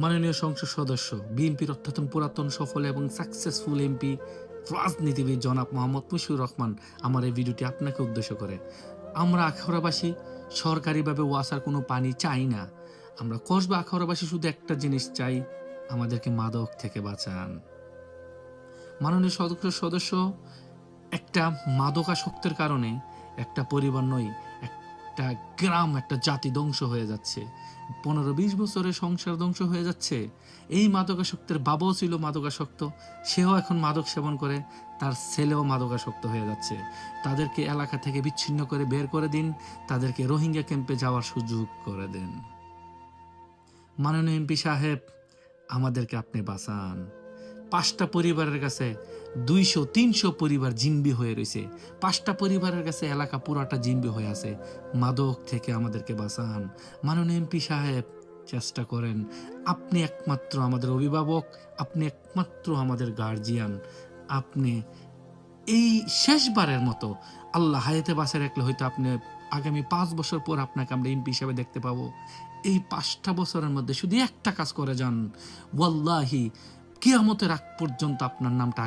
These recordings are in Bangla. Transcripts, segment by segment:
মাননীয় সংসদ সদস্য, বিএনপির অত্যন্ত পুরাতন, সফল এবং সাকসেসফুল এমপি, রাজনীতিবিদ জনাব মোহাম্মদ মুশফিকুর রহমান আমার এই ভিডিওটি আপনাকে উদ্দেশ্য করে। আমরা আখাউড়াবাসী সরকারিভাবে ওয়াসার কোনো পানি চাই না। আমরা কসবা আখাউড়াবাসী শুধু একটা জিনিস চাই, আমাদেরকে মাদক থেকে বাঁচান। মাননীয় সংসদ সদস্য, একটা মাদকাসক্তের কারণে একটা পরিবার নয়, একটা গ্রাম, একটা জাতি ধ্বংস হয়ে যাচ্ছে। 15-20 বছরের সংসার ধ্বংস হয়ে যাচ্ছে। এই মাদকাসক্তের বাবাও ছিল মাদকাসক্ত, সেও এখন মাদক সেবন করে, তার ছেলেও মাদকাসক্ত হয়ে যাচ্ছে। তাদেরকে এলাকা থেকে বিচ্ছিন্ন করে বের করে দিন, তাদেরকে রোহিঙ্গা ক্যাম্পে যাওয়ার সুযোগ করে দেন। মাননীয় এমপি সাহেব, আমাদেরকে আপনি বাঁচান। 5টা পরিবারের কাছে 200-300 পরিবার জিম্বি হয়ে রয়েছে। 5টা পরিবারের কাছে এলাকা পুরাটা জিম্বি হয়ে আছে। মাদক থেকে আমাদেরকে বাঁচান। মাননীয় এমপি সাহেব, চেষ্টা করেন। আপনি একমাত্র আমাদের অভিভাবক, আপনি একমাত্র আমাদের গার্জিয়ান। আপনি এই শেষবারের মতো আল্লাহ হায়াতে বাঁচায় রাখলে হয়তো আপনি আগামী 5 বছর পর আপনাকে আমরা এমপি হিসাবে দেখতে পাবো। এই 5টা বছরের মধ্যে শুধু একটা কাজ করে যান, ওয়াল্লাহি কিয়ামতের আগ পর্যন্ত আপনার নামটা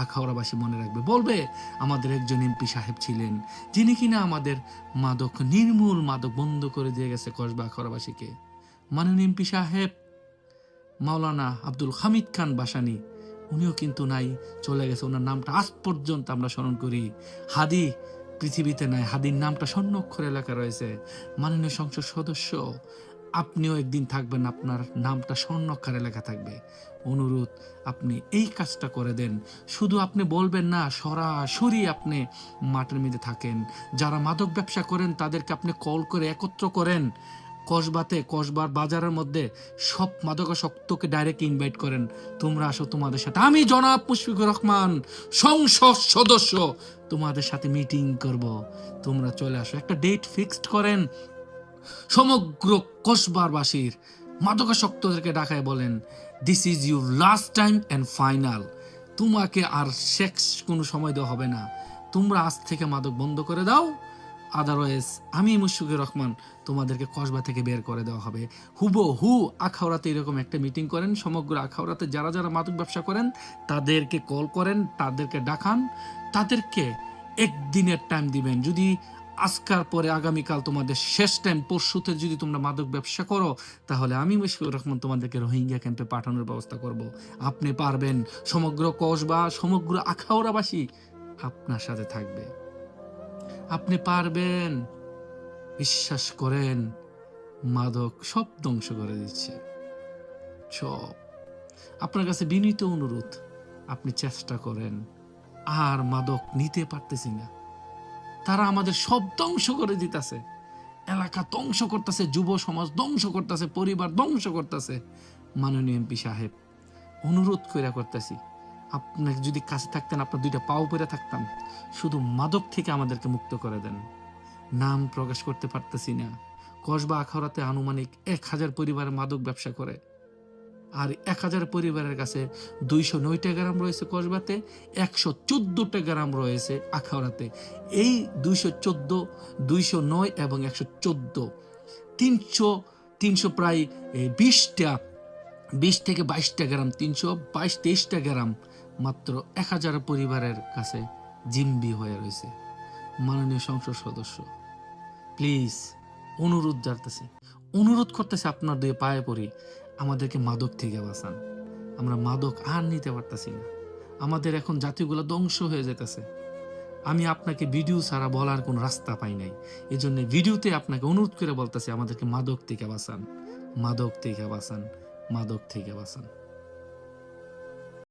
আখাউড়াবাসী মনে রাখবে, বলবে আমাদের একজন এমপি সাহেব ছিলেন যিনি কিনা আমাদের নির্মূল মাদক বন্ধ করে দিয়ে গেছে কসবা আখাউড়াবাসীকে। মাননীয় এমপি সাহেব মাওলানা আব্দুল হামিদ খান বাসানি, উনিও কিন্তু নাই, চলে গেছে। ওনার নামটা আজ পর্যন্ত আমরা স্মরণ করি। হাদি পৃথিবীতে নাই, হাদির নামটা স্বর্ণাক্ষর এলাকা রয়েছে। মাননীয় সংসদ সদস্য, আপনিও একদিন থাকবেন, আপনার নামটা স্বর্ণাক্ষর এলাকা থাকবে। অনুরোধ, আপনি এই কাজটা করে দেন। শুধু আপনি বলবেন না, সরাসরি আপনি মাঠের মধ্যে থাকেন। যারা মাদক ব্যবসা করেন তাদেরকে আপনি কল করে একত্র করেন। কসবার বাজারের মধ্যে সব মাদকাসক্তকে ডাইরেক্ট ইনভাইট করেন, তোমরা আসো, তোমাদের সাথে আমি জনাব মুশফিকুর রহমান সংসদ সদস্য তোমাদের সাথে মিটিং করব, তোমরা চলে আসো। একটা ডেট ফিক্সড করেন, সমগ্র কসবারবাসীর মাদকাসক্তদেরকে ডাকায় বলেন, this is your last time and final. তোমাকে আর সেক্স কোনো সময় দেওয়া হবে না, তোমরা আজ থেকে মাদক বন্ধ করে দাও, আদারওয়াইজ আমি মুশফিকুর রহমান তোমাদেরকে কসবা থেকে বের করে দেওয়া হবে। হুবহু আখাউড়াতে এরকম একটা মিটিং করেন, সমগ্র আখাউড়াতে যারা যারা মাদক ব্যবসা করেন তাদেরকে কল করেন, তাদেরকে ডাকান, তাদেরকে একদিনের টাইম দিবেন। যদি আজকার পরে আগামীকাল তোমাদের শেষ টাইম, পরশুতে যদি তোমরা মাদক ব্যবসা করো, তাহলে আমি মুশফিকুর রহমান তোমাদেরকে রোহিঙ্গা ক্যাম্পে পাঠানোর ব্যবস্থা করব। আপনি পারবেন, সমগ্র কসবা, সমগ্র আখাউড়াবাসী আপনার সাথে থাকবে। আপনি পারবেন, বিশ্বাস করেন। মাদক সব ধ্বংস করে দিচ্ছে, সব। আপনার কাছে বিনীত অনুরোধ, আপনি চেষ্টা করেন। আর মাদক নিতে পারতেছি না, তারা আমাদের সব ধ্বংস করে দিতেছে, এলাকা ধ্বংস করতেছে, যুব সমাজ ধ্বংস করতেছে, পরিবার ধ্বংস করতেছে। মাননীয় এমপি সাহেব, অনুরোধ কইরা করতেছি, আপনি যদি কাছে থাকতেন, আপনার 2টা পাও পরে থাকতাম, শুধু মাদক থেকে আমাদেরকে মুক্ত করে দেন। নাম প্রকাশ করতে পারতেছি না। কসবা আখাউড়াতে আনুমানিক 1000 পরিবার মাদক ব্যবসা করে, আর 1000 পরিবারের কাছে 209টা গ্রাম রয়েছে কসবাতে, 114টা গ্রাম রয়েছে আখাউড়াতে। এই 209 এবং 114, 300 প্রায় 20 থেকে 22টা গ্রাম, 322-23টা গ্রাম মাত্র 1000 পরিবারের কাছে জিম্বি হয়ে রয়েছে। মাননীয় সংসদ সদস্য, প্লিজ অনুরোধ জানতেছি, অনুরোধ করতেছে, আপনার 2 পায়ে পড়ি, আমাদেরকে মাদক থেকে বাঁচান। আমরা মাদক আর নিতে পারতেছি না, আমাদের এখন জাতিগুলো ধ্বংস হয়ে যেতেছে। আমি আপনাকে ভিডিও ছাড়া বলার কোনো রাস্তা পাই নাই, এই জন্য ভিডিওতে আপনাকে অনুরোধ করে বলতেছি, আমাদেরকে মাদক থেকে বাঁচান, মাদক থেকে বাঁচান, মাদক থেকে বাঁচান।